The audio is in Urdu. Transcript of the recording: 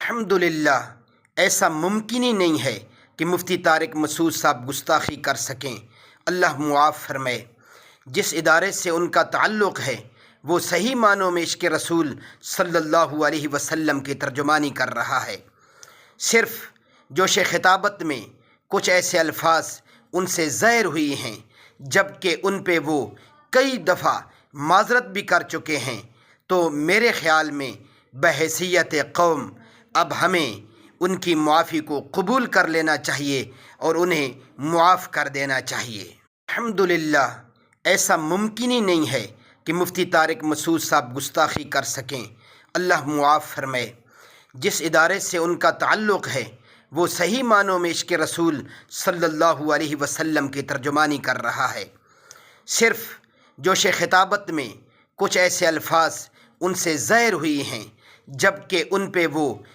الحمدللہ، ایسا ممکن ہی نہیں ہے کہ مفتی طارق مسعود صاحب گستاخی کر سکیں۔ اللہ معاف فرمائے۔ جس ادارے سے ان کا تعلق ہے وہ صحیح معنوں میں عشق رسول صلی اللہ علیہ وسلم کی ترجمانی کر رہا ہے۔ صرف جوش خطابت میں کچھ ایسے الفاظ ان سے ظاہر ہوئی ہیں جبکہ ان پہ وہ کئی دفعہ معذرت بھی کر چکے ہیں، تو میرے خیال میں بحیثیت قوم اب ہمیں ان کی معافی کو قبول کر لینا چاہیے اور انہیں معاف کر دینا چاہیے۔ الحمدللہ، ایسا ممکن ہی نہیں ہے کہ مفتی طارق مسعود صاحب گستاخی کر سکیں۔ اللہ معاف فرمائے۔ جس ادارے سے ان کا تعلق ہے وہ صحیح معنوں میں عشق رسول صلی اللہ علیہ وسلم کی ترجمانی کر رہا ہے۔ صرف جوش خطابت میں کچھ ایسے الفاظ ان سے ظاہر ہوئی ہیں جبکہ ان پہ وہ